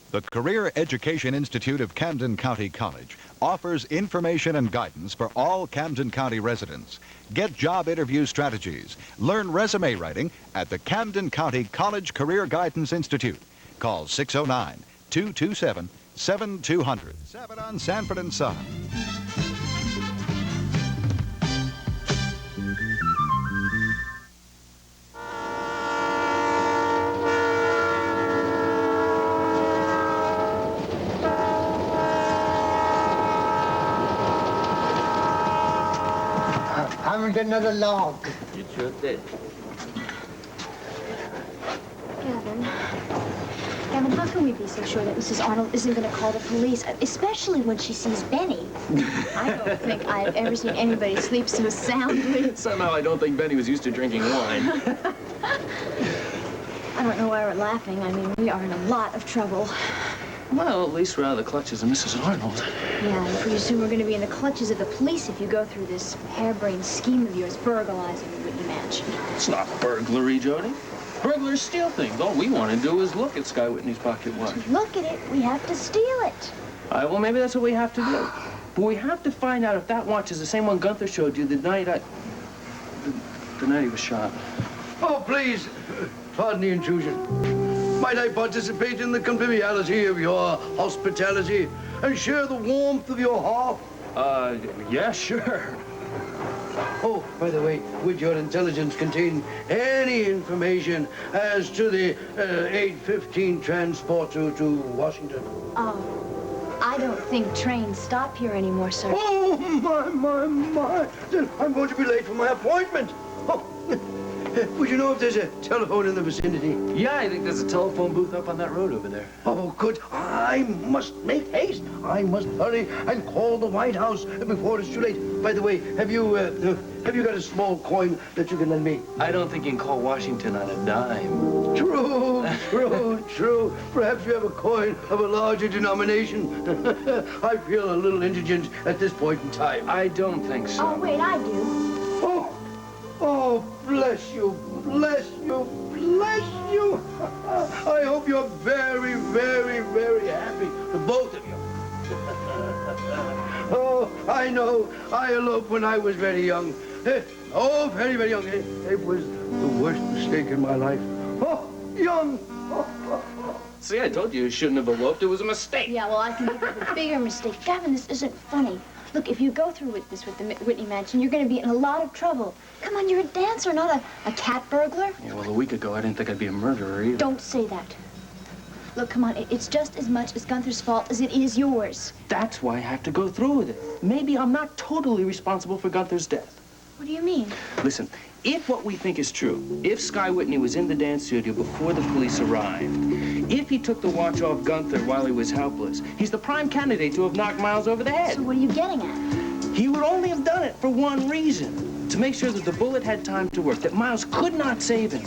The Career Education Institute of Camden County College offers information and guidance for all Camden County residents. Get job interview strategies. Learn resume writing at the Camden County College Career Guidance Institute. Call 609-227-7200. 7 on Sanford and Son. I want another log. You sure did. Gavin, how can we be so sure that Mrs. Arnold isn't going to call the police, especially when she sees Benny? I don't think I've ever seen anybody sleep so soundly. Somehow I don't think Benny was used to drinking wine. I don't know why we're laughing. I mean, we are in a lot of trouble. Well, at least we're out of the clutches of Mrs. Arnold. Yeah, and pretty soon we're going to be in the clutches of the police if you go through this harebrained scheme of yours, burglarizing the Whitney Mansion. It's not burglary, Jody. Burglars steal things. All we want to do is look at Sky Whitney's pocket watch. To look at it, we have to steal it. Well, maybe that's what we have to do. But we have to find out if that watch is the same one Gunther showed you the night the night he was shot. Oh, please, pardon the intrusion. Might I participate in the conviviality of your hospitality and share the warmth of your hearth? Yeah, sure. Oh, by the way, would your intelligence contain any information as to the 8:15 transport to Washington? Oh, I don't think trains stop here anymore, sir. Oh, my. Then I'm going to be late for my appointment. Oh, would you know if there's a telephone in the vicinity? Yeah, I think there's a telephone booth up on that road over there. Oh, good. I must make haste. I must hurry and call the White House before it's too late. By the way, have you got a small coin that you can lend me? I don't think you can call Washington on a dime. True. Perhaps you have a coin of a larger denomination. I feel a little indigent at this point in time. I don't think so. Oh, wait, I do. Oh, bless you. I hope you're very, very, very happy, the both of you. Oh, I know. I eloped when I was very young. Oh, very, very young. It was the worst mistake in my life. Oh, young. See, I told you shouldn't have eloped. It was a mistake. Yeah, well, I can think of a bigger mistake. Gavin, this isn't funny. Look, if you go through with this with the Whitney Mansion, you're going to be in a lot of trouble. Come on, you're a dancer, not a cat burglar. Yeah, well, a week ago, I didn't think I'd be a murderer either. Don't say that. Look, come on, it's just as much as Gunther's fault as it is yours. That's why I have to go through with it. Maybe I'm not totally responsible for Gunther's death. What do you mean? Listen, if what we think is true, if Sky Whitney was in the dance studio before the police arrived, if he took the watch off Gunther while he was helpless, he's the prime candidate to have knocked Miles over the head. So what are you getting at? He would only have done it for one reason, to make sure that the bullet had time to work, that Miles could not save him.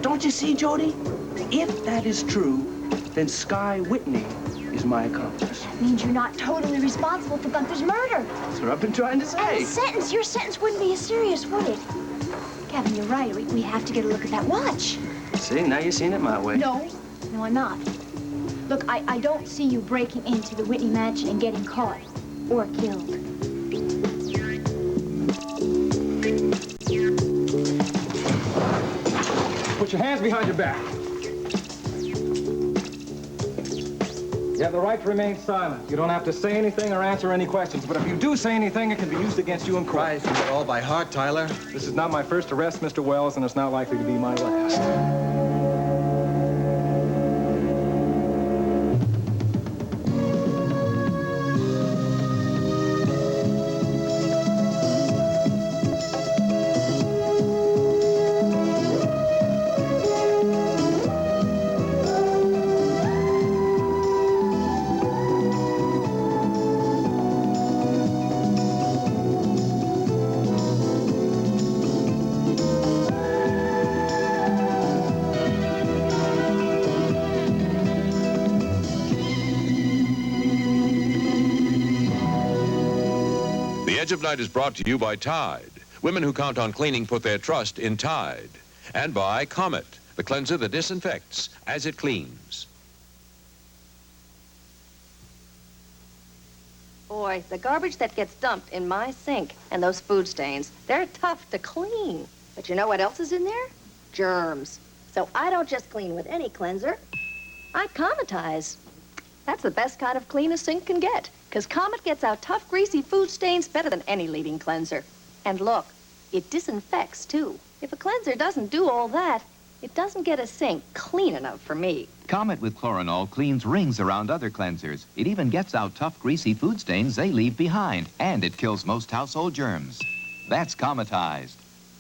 Don't you see, Jody? If that is true, then Sky Whitney is my accomplice. That means you're not totally responsible for Gunther's murder. That's what I've been trying to say. And your sentence wouldn't be as serious, would it? Gavin, you're right. We have to get a look at that watch. See, now you're seeing it my way. No, I'm not. Look, I don't see you breaking into the Whitney Mansion and getting caught or killed. Put your hands behind your back. You have the right to remain silent. You don't have to say anything or answer any questions, but if you do say anything, it can be used against you in court. Right, you got all by heart, Tyler. This is not my first arrest, Mr. Wells, and it's not likely to be my last. The Edge of Night is brought to you by Tide. Women who count on cleaning put their trust in Tide. And by Comet, the cleanser that disinfects as it cleans. Boy, the garbage that gets dumped in my sink and those food stains, they're tough to clean. But you know what else is in there? Germs. So I don't just clean with any cleanser. I cometize. That's the best kind of clean a sink can get, because Comet gets out tough, greasy food stains better than any leading cleanser. And look, it disinfects, too. If a cleanser doesn't do all that, it doesn't get a sink clean enough for me. Comet with Chloranol cleans rings around other cleansers. It even gets out tough, greasy food stains they leave behind, and it kills most household germs. That's Cometized.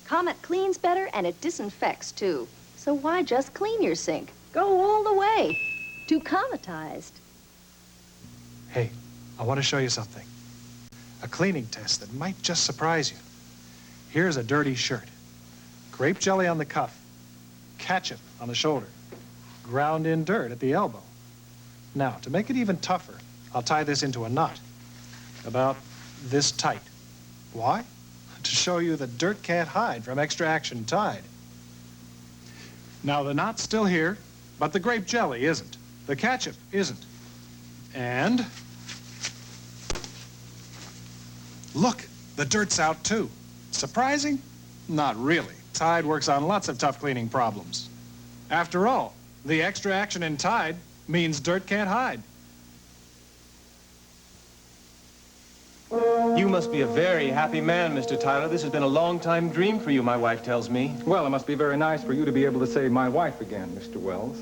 Comet cleans better, and it disinfects, too. So why just clean your sink? Go all the way to Cometized. Hey, I want to show you something. A cleaning test that might just surprise you. Here's a dirty shirt. Grape jelly on the cuff. Ketchup on the shoulder. Ground in dirt at the elbow. Now, to make it even tougher, I'll tie this into a knot. About this tight. Why? To show you that dirt can't hide from extra action Tide. Now, the knot's still here, but the grape jelly isn't. The ketchup isn't. And look, the dirt's out too. Surprising? Not really. Tide works on lots of tough cleaning problems. After all, the extra action in Tide means dirt can't hide. You must be a very happy man, Mr. Tyler. This has been a long-time dream for you, my wife tells me. Well, it must be very nice for you to be able to say my wife again, Mr. Wells.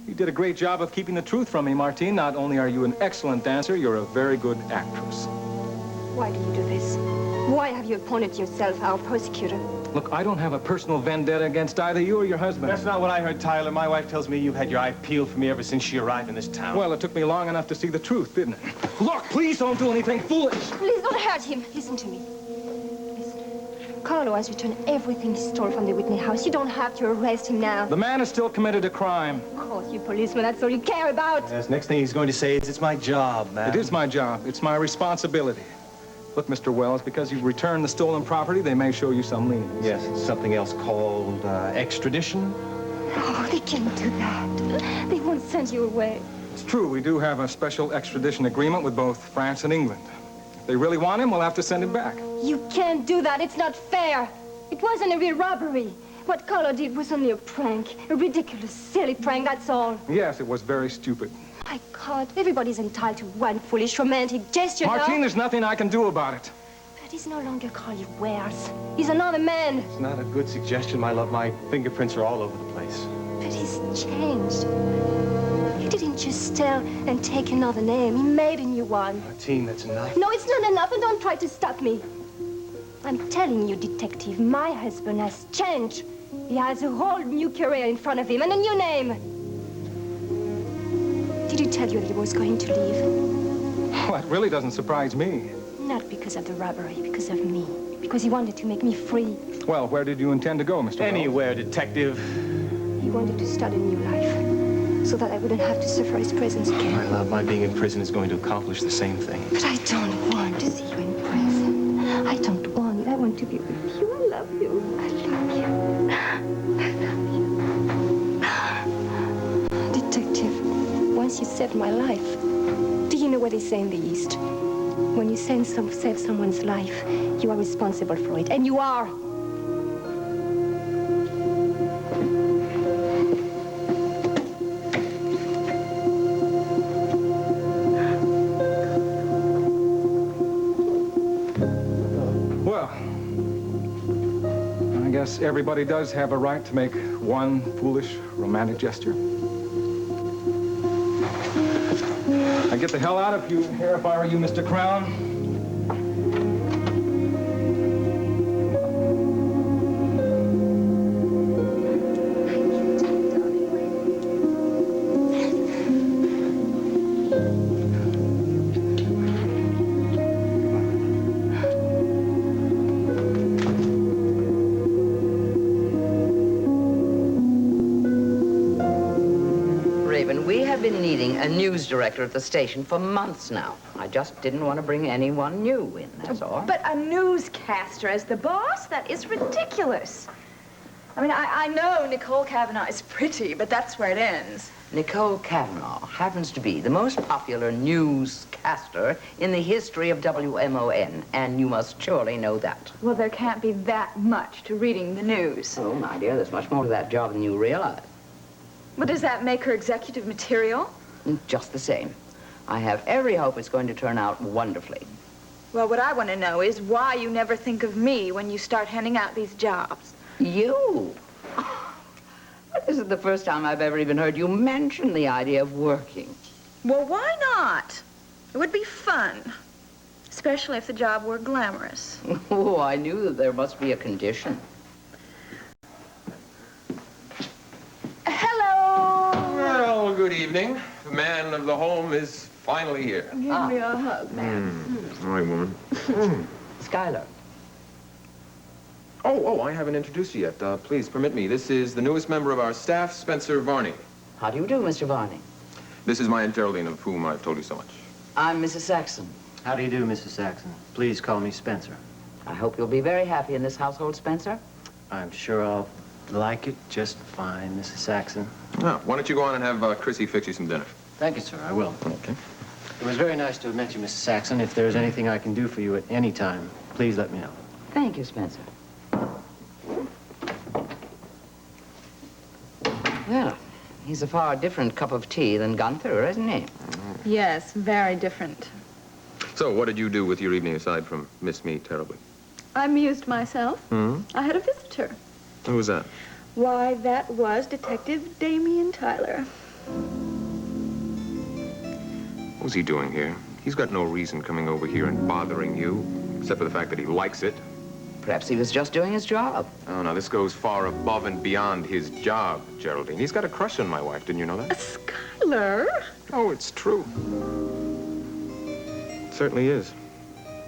You did a great job of keeping the truth from me, Martine. Not only are you an excellent dancer, you're a very good actress. Why do you do this? Why have you appointed yourself our prosecutor? Look, I don't have a personal vendetta against either you or your husband. That's not what I heard, Tyler. My wife tells me you've had your eye peeled for me ever since she arrived in this town. Well, it took me long enough to see the truth, didn't it? Look, please don't do anything foolish. Please don't hurt him. Listen to me. Listen. Carlo has returned everything he stole from the Whitney house. You don't have to arrest him now. The man has still committed a crime. Of course, you policeman, that's all you care about. Yes, next thing he's going to say is, it's my job, man. It is my job. It's my responsibility. Look, Mr. Wells, because you've returned the stolen property, they may show you some lenience. Yes, it's something else called extradition. Oh, they can't do that. They won't send you away. It's true, we do have a special extradition agreement with both France and England. If they really want him, we'll have to send him back. You can't do that. It's not fair. It wasn't a real robbery. What Carlo did was only a prank. A ridiculous, silly prank, that's all. Yes, it was very stupid. My God, everybody's entitled to one foolish, romantic gesture, Martine, no? there's nothing I can do about it. But he's no longer Carly Wells. He's another man. It's not a good suggestion, my love. My fingerprints are all over the place. But he's changed. He didn't just steal and take another name. He made a new one. Martine, that's enough. No, it's not enough, and don't try to stop me. I'm telling you, detective, my husband has changed. He has a whole new career in front of him and a new name. Did he tell you that he was going to leave? Well, that really doesn't surprise me. Not because of the robbery, because of me. Because he wanted to make me free. Well, where did you intend to go, Mr. Wells? Anywhere, detective. He wanted to start a new life, so that I wouldn't have to suffer his presence again. My love, my being in prison is going to accomplish the same thing. But I don't want to see you in prison. I don't want it. I want to be with you. I love you. I love you. I love you. Detective, once you saved my life, do you know what they say in the East? When you save someone's life, you are responsible for it, and you are. Well, I guess everybody does have a right to make one foolish, romantic gesture. I'd get the hell out of here if I were you, Mr. Crown. A news director at the station for months now. I just didn't want to bring anyone new in, that's all. But a newscaster as the boss? That is ridiculous. I mean, I know Nicole Kavanaugh is pretty, but that's where it ends. Nicole Kavanaugh happens to be the most popular newscaster in the history of WMON, and you must surely know that. Well, there can't be that much to reading the news. Oh, my dear, there's much more to that job than you realize. Well, does that make her executive material? Just the same. I have every hope it's going to turn out wonderfully. Well, what I want to know is why you never think of me when you start handing out these jobs. You? This is the first time I've ever even heard you mention the idea of working. Well, why not? It would be fun, especially if the job were glamorous. Oh, I knew that there must be a condition. Hello! Well, good evening. The man of the home is finally here. Give me a hug, man. All right, woman. Skylar. Oh, I haven't introduced you yet. Please permit me. This is the newest member of our staff, Spencer Varney. How do you do, Mr. Varney? This is my Aunt Geraldine, of whom I've told you so much. I'm Mrs. Saxon. How do you do, Mrs. Saxon? Please call me Spencer. I hope you'll be very happy in this household, Spencer. I'm sure I'll like it just fine, Mrs. Saxon. Now, why don't you go on and have Chrissy fix you some dinner? Thank you, sir. I will. Okay. It was very nice to have met you, Mrs. Saxon. If there's anything I can do for you at any time, please let me know. Thank you, Spencer. Well, he's a far different cup of tea than Gunther, isn't he? Yes, very different. So, what did you do with your evening aside from miss me terribly? I amused myself. Hmm? I had a visitor. Who was that? Why, that was Detective Damien Tyler. What was he doing here? He's got no reason coming over here and bothering you, except for the fact that he likes it. Perhaps he was just doing his job. Oh, no, this goes far above and beyond his job, Geraldine. He's got a crush on my wife. Didn't you know that? Skylar? Oh, it's true. It certainly is.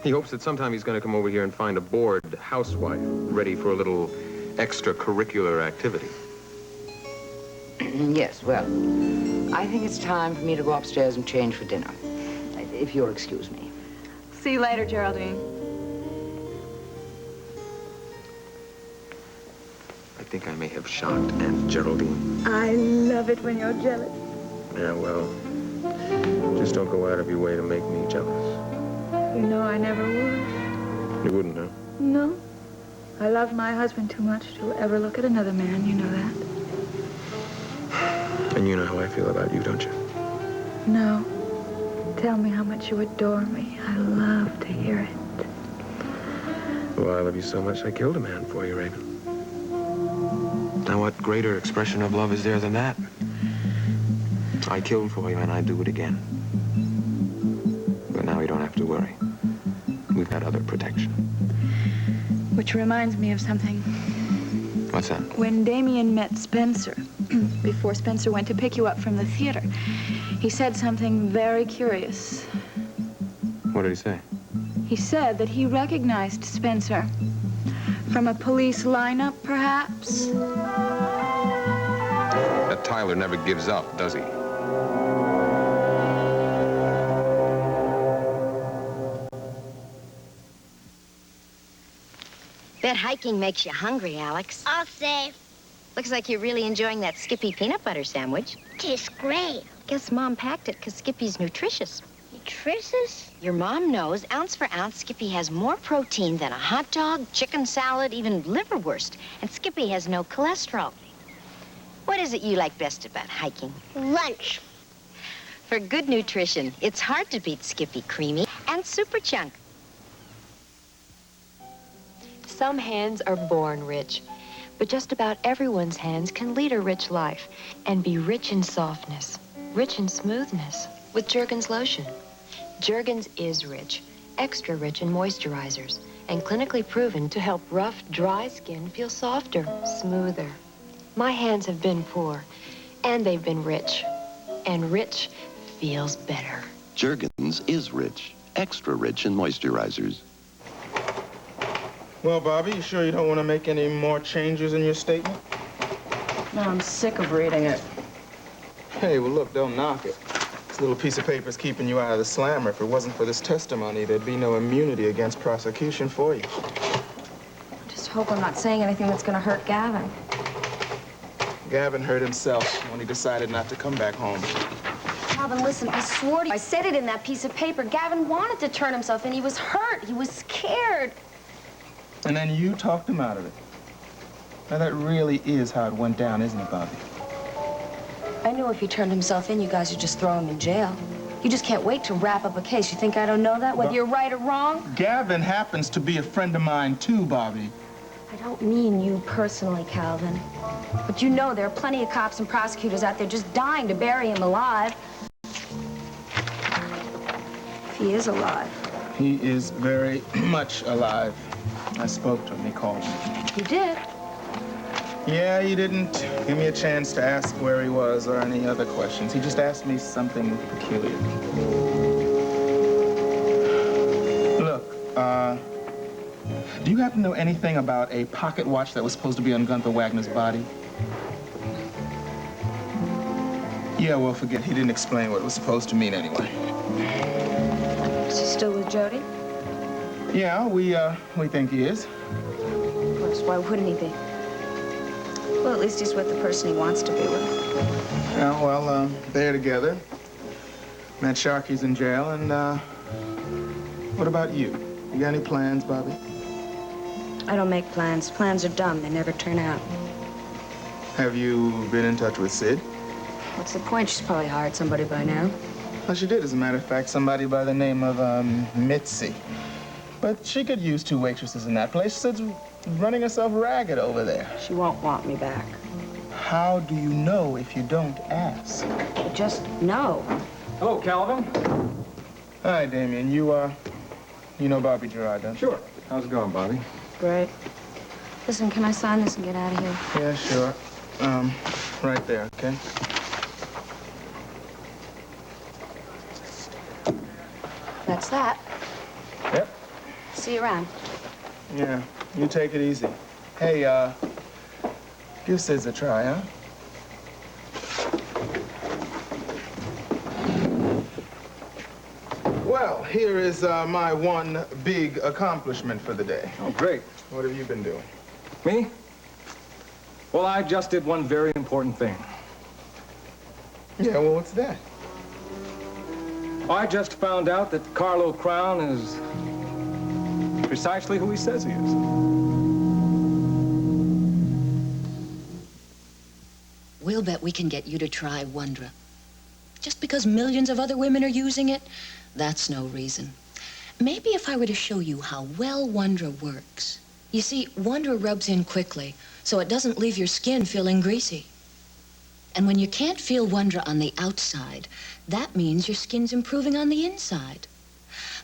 He hopes that sometime he's going to come over here and find a bored housewife ready for a little extracurricular activity. Yes, well, I think it's time for me to go upstairs and change for dinner, if you'll excuse me. See you later, Geraldine. I think I may have shocked Aunt Geraldine. I love it when you're jealous. Yeah, well, just don't go out of your way to make me jealous. You know I never would. You wouldn't, huh? No. I love my husband too much to ever look at another man, you know that. And you know how I feel about you, don't you? No. Tell me how much you adore me. I love to hear it. Well, I love you so much I killed a man for you, Raven. Now, what greater expression of love is there than that? I killed for you, and I'd do it again. But now you don't have to worry. We've got other protection. Which reminds me of something. What's that? When Damien met Spencer, before Spencer went to pick you up from the theater, he said something very curious. What did he say? He said that he recognized Spencer from a police lineup, perhaps? That Tyler never gives up, does he? Bet hiking makes you hungry, Alex. I'll say. Looks like you're really enjoying that Skippy peanut butter sandwich. Tastes great. Guess Mom packed it because Skippy's nutritious. Nutritious? Your mom knows, ounce for ounce, Skippy has more protein than a hot dog, chicken salad, even liverwurst. And Skippy has no cholesterol. What is it you like best about hiking? Lunch. For good nutrition, it's hard to beat Skippy Creamy and Super Chunk. Some hands are born rich, but just about everyone's hands can lead a rich life and be rich in softness, rich in smoothness with Jergens lotion. Jergens is rich, extra rich in moisturizers, and clinically proven to help rough, dry skin feel softer, smoother. My hands have been poor, and they've been rich, and rich feels better. Jergens is rich, extra rich in moisturizers. Well, Bobby, you sure you don't want to make any more changes in your statement? No, I'm sick of reading it. Hey, well, look, don't knock it. This little piece of paper's keeping you out of the slammer. If it wasn't for this testimony, there'd be no immunity against prosecution for you. Just hope I'm not saying anything that's going to hurt Gavin. Gavin hurt himself when he decided not to come back home. Calvin, listen, I swore to you. I said it in that piece of paper. Gavin wanted to turn himself in. He was hurt. He was scared. And then you talked him out of it. Now, that really is how it went down, isn't it, Bobby? I knew if he turned himself in, you guys would just throw him in jail. You just can't wait to wrap up a case. You think I don't know that, whether you're right or wrong? Gavin happens to be a friend of mine, too, Bobby. I don't mean you personally, Calvin. But you know there are plenty of cops and prosecutors out there just dying to bury him alive. If he is alive. He is very much alive. I spoke to him. He called me. You did? Yeah, he didn't give me a chance to ask where he was or any other questions. He just asked me something peculiar. Look, do you happen to know anything about a pocket watch that was supposed to be on Gunther Wagner's body? Yeah, well, forget. He didn't explain what it was supposed to mean anyway. Is he still with Jody? Yeah, we think he is. Of course, why wouldn't he be? Well, at least he's with the person he wants to be with. Yeah, well, they're together. Met Sharky's in jail, and, what about you? You got any plans, Bobby? I don't make plans. Plans are dumb. They never turn out. Have you been in touch with Sid? What's the point? She's probably hired somebody by now. Well, she did, as a matter of fact, somebody by the name of, Mitzi. But she could use 2 waitresses in that place. Sid's running herself ragged over there. She won't want me back. How do you know if you don't ask? I just know. Hello, Calvin. Hi, Damien. You know Bobby Gerard, don't you? Sure. How's it going, Bobby? Great. Listen, can I sign this and get out of here? Yeah, sure. Right there, okay? That's that. Yep. See you around. Yeah, you take it easy. Hey, give Sid a try, huh? Well, here is my one big accomplishment for the day. Oh, great. What have you been doing? Me? Well, I just did one very important thing. Yeah, well, what's that? I just found out that Carlo Crown is precisely who he says he is. We'll bet we can get you to try Wondra. Just because millions of other women are using it, that's no reason. Maybe if I were to show you how well Wondra works. You see, Wondra rubs in quickly, so it doesn't leave your skin feeling greasy. And when you can't feel Wondra on the outside, that means your skin's improving on the inside.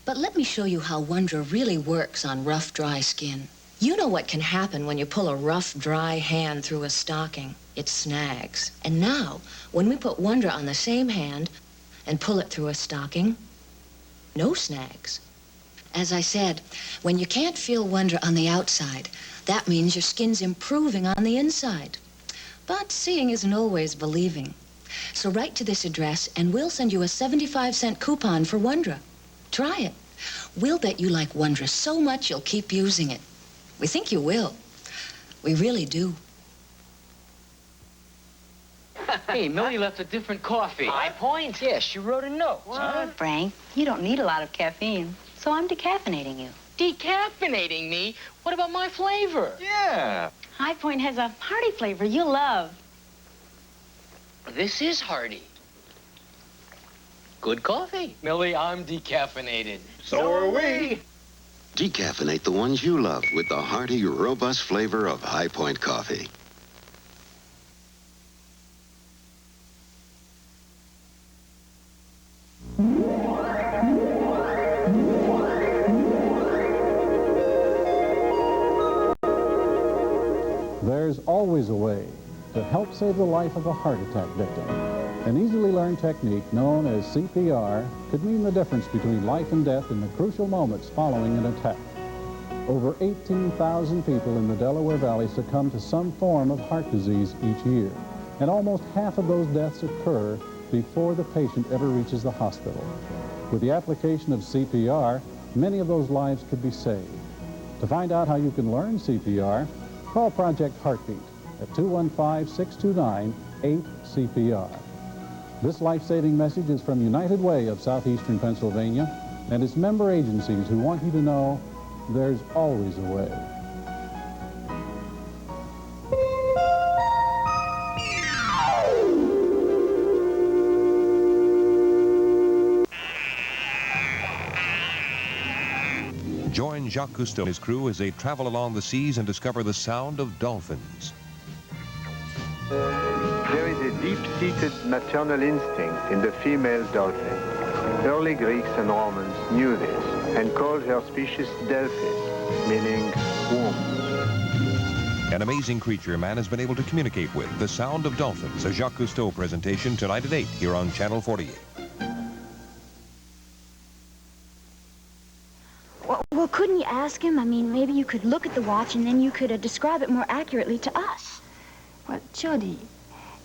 But let me show you how Wondra really works on rough, dry skin. You know what can happen when you pull a rough, dry hand through a stocking. It snags. And now, when we put Wondra on the same hand and pull it through a stocking, no snags. As I said, when you can't feel Wondra on the outside, that means your skin's improving on the inside. But seeing isn't always believing. So write to this address and we'll send you a 75-cent coupon for Wondra. Try it. We'll bet you like Wondra so much you'll keep using it. We think you will. We really do. Hey, Millie left a different coffee. High Point? Yeah, she wrote a note. What? Frank, you don't need a lot of caffeine, so I'm decaffeinating you. Decaffeinating me? What about my flavor? Yeah. High Point has a hearty flavor you'll love. This is hearty. Good coffee. Millie, I'm decaffeinated. So are we. Decaffeinate the ones you love with the hearty, robust flavor of High Point coffee. There's always a way to help save the life of a heart attack victim. An easily learned technique known as CPR could mean the difference between life and death in the crucial moments following an attack. Over 18,000 people in the Delaware Valley succumb to some form of heart disease each year, and almost half of those deaths occur before the patient ever reaches the hospital. With the application of CPR, many of those lives could be saved. To find out how you can learn CPR, call Project Heartbeat at 215-629-8CPR. This life-saving message is from United Way of Southeastern Pennsylvania and its member agencies who want you to know there's always a way. Join Jacques Cousteau and his crew as they travel along the seas and discover the sound of dolphins. There is a deep-seated maternal instinct in the female dolphin. Early Greeks and Romans knew this and called her species Delphis, meaning womb. An amazing creature man has been able to communicate with. The sound of dolphins, a Jacques Cousteau presentation tonight at 8 here on Channel 48. Well, couldn't you ask him? I mean, maybe you could look at the watch and then you could describe it more accurately to us. Well, Jody,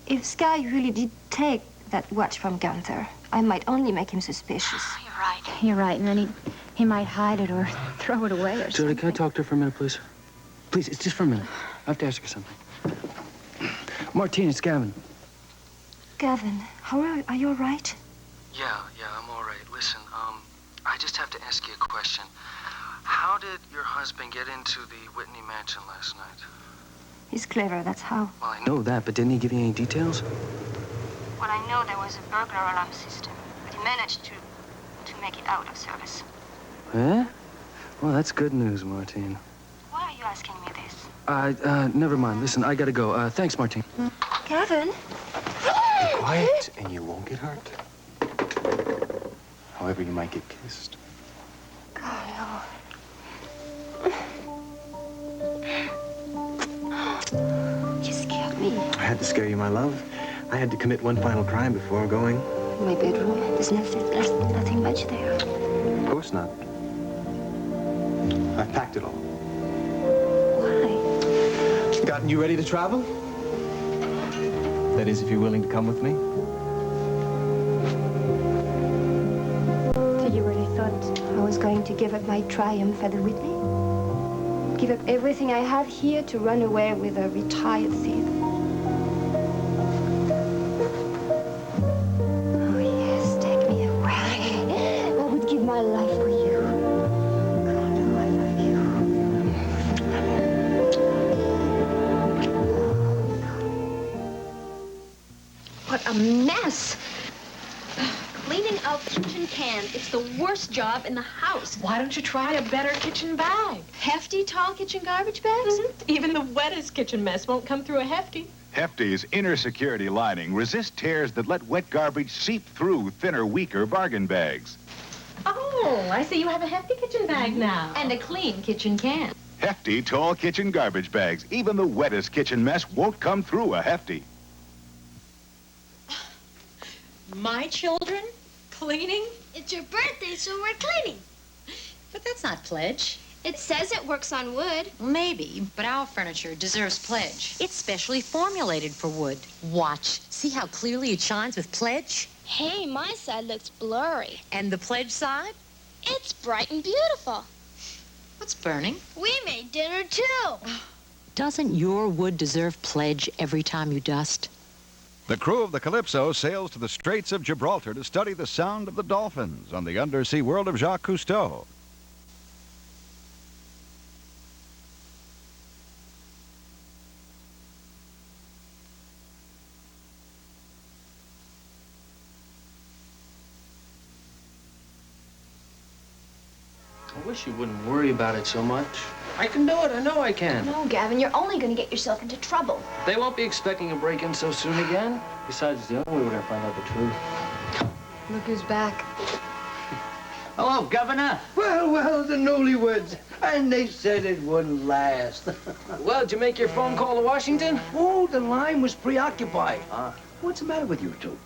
if Sky really did take that watch from Gunther, I might only make him suspicious. You're right. You're right. And then he might hide it or throw it away or Jody, something. can I talk to her for a minute, please? Please, it's just for a minute. I have to ask her something. Martine, it's Gavin. Gavin, are you all right? Yeah, I'm all right. Listen, I just have to ask you a question. How did your husband get into the Whitney mansion last night? He's clever, that's how. Well, I know that, but didn't he give you any details? Well, I know there was a burglar alarm system, but he managed to make it out of service. Eh? Well, that's good news, Martine. Why are you asking me this? Never mind. Listen, I gotta go. Thanks, Martine. Gavin? Be quiet, and you won't get hurt. However, you might get kissed. Oh, no. You scared me. I had to scare you, my love. I had to commit one final crime before going. My bedroom, there's nothing much there. Of course not. I packed it all. Why? Gotten you ready to travel? That is, if you're willing to come with me. So you really thought I was going to give up my triumph at the Whitney? Give up everything I have here to run away with a retired thief? Oh, yes, take me away. I would give my life for you. God, oh, I love you. What a mess. Cleaning out kitchen cans. It's the worst job in the house. Why don't you try a better kitchen bag? Hefty, tall kitchen garbage bags? Even the wettest kitchen mess won't come through a Hefty. Hefty's inner security lining resists tears that let wet garbage seep through thinner, weaker bargain bags. Oh, I see you have a Hefty kitchen bag now. And a clean kitchen can. Hefty tall kitchen garbage bags. Even the wettest kitchen mess won't come through a Hefty. My children? Cleaning? It's your birthday, so we're cleaning. But that's not pledge. It says it works on wood. Maybe, but our furniture deserves pledge. It's specially formulated for wood. Watch. See how clearly it shines with pledge? Hey, my side looks blurry. And the pledge side? It's bright and beautiful. What's burning? We made dinner, too. Doesn't your wood deserve pledge every time you dust? The crew of the Calypso sails to the Straits of Gibraltar to study the sound of the dolphins on the undersea world of Jacques Cousteau. I wish you wouldn't worry about it so much. I can do it. I know I can. No, Gavin, you're only going to get yourself into trouble. They won't be expecting a break-in so soon again. Besides, it's the only way we're going to find out the truth. Look who's back. Hello, Governor. Well, the newlyweds. And they said it wouldn't last. Well, did you make your phone call to Washington? Oh, the line was preoccupied. What's the matter with you two?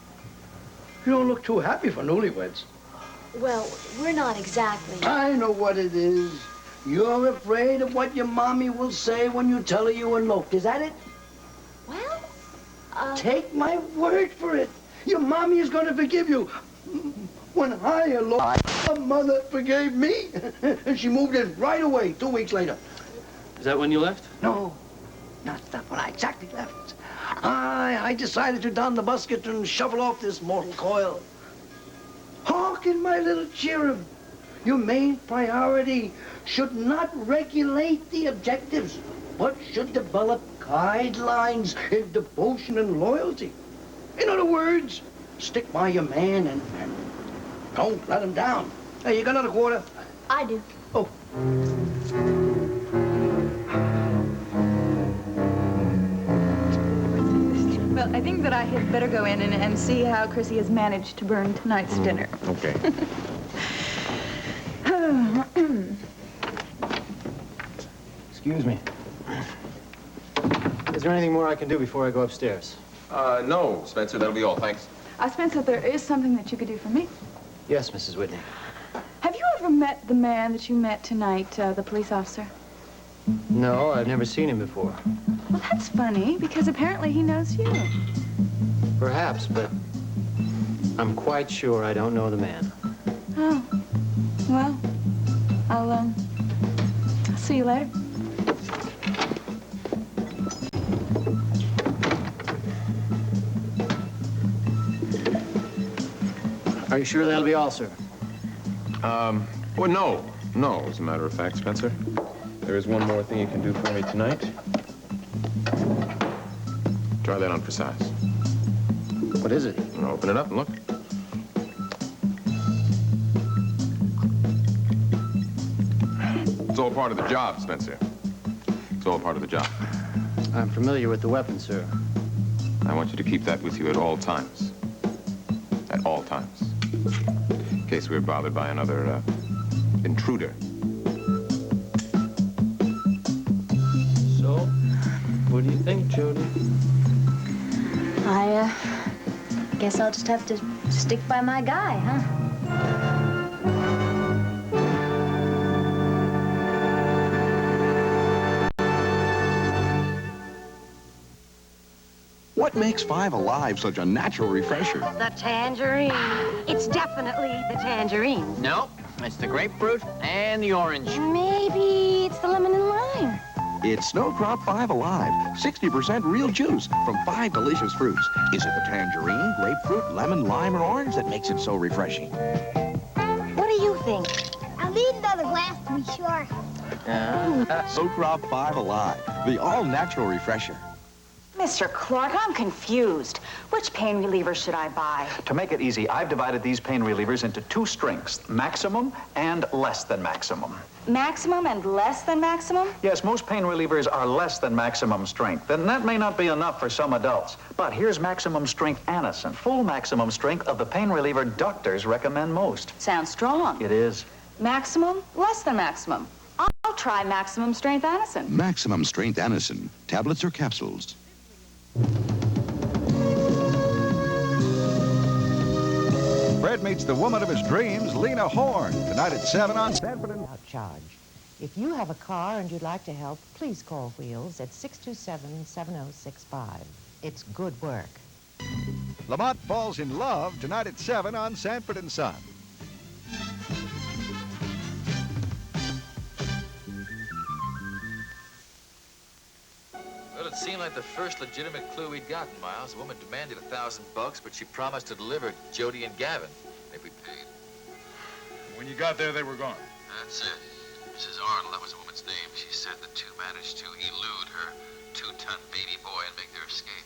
You don't look too happy for newlyweds. Well, we're not exactly. I know what it is. You're afraid of what your mommy will say when you tell her you eloped. Is that it? Well, Take my word for it. Your mommy is going to forgive you. When I eloped, her mother forgave me. And she moved in right away 2 weeks later. Is that when you left? No. Not that one. I exactly left. I decided to don the busket and shovel off this mortal coil. Hearken, my little cherub. Your main priority should not regulate the objectives, but should develop guidelines in devotion and loyalty. In other words, stick by your man and don't let him down. Hey, you got another quarter? I do. Oh. Well, I think that I had better go in and see how Chrissy has managed to burn tonight's dinner. Okay. Excuse me. Is there anything more I can do before I go upstairs? No, Spencer, that'll be all, thanks. Spencer, there is something that you could do for me. Yes, Mrs. Whitney. Have you ever met the man that you met tonight, the police officer? No, I've never seen him before. Well, that's funny, because apparently he knows you. Perhaps, but I'm quite sure I don't know the man. Oh. Well, I'll see you later. Are you sure that'll be all, sir? Well, no. No, as a matter of fact, Spencer. There is one more thing you can do for me tonight. Try that on for size. What is it? Open it up and look. It's all part of the job, Spencer. It's all part of the job. I'm familiar with the weapon, sir. I want you to keep that with you at all times. At all times. In case we're bothered by another, intruder. So, what do you think, Jody? I guess I'll just have to stick by my guy, huh? What makes Five Alive such a natural refresher? The tangerine. It's definitely the tangerine. Nope, it's the grapefruit and the orange. Maybe it's the lemon and lime. It's Snow Crop 5 Alive, 60% real juice from 5 delicious fruits. Is it the tangerine, grapefruit, lemon, lime, or orange that makes it so refreshing? What do you think? I'll need another glass to be sure. Snow Crop 5 Alive, the all-natural refresher. Mr. Clark, I'm confused. Which pain reliever should I buy? To make it easy, I've divided these pain relievers into 2 strengths, maximum and less than maximum. Maximum and less than maximum? Yes, most pain relievers are less than maximum strength, and that may not be enough for some adults. But here's maximum strength Anacin, full maximum strength of the pain reliever doctors recommend most. Sounds strong. It is. Maximum, less than maximum. I'll try maximum strength Anacin. Maximum strength Anacin, tablets or capsules. Fred meets the woman of his dreams, Lena Horne, tonight at 7 on Sanford and... Without charge. If you have a car and you'd like to help, please call Wheels at 627-7065. It's good work. Lamont falls in love tonight at 7 on Sanford and Son. Well, it seemed like the first legitimate clue we'd gotten, Miles. The woman demanded $1,000, but she promised to deliver Jody and Gavin if we paid. When you got there, they were gone. That's it. Mrs. Arnold, that was the woman's name. She said the two managed to elude her 2-ton baby boy and make their escape.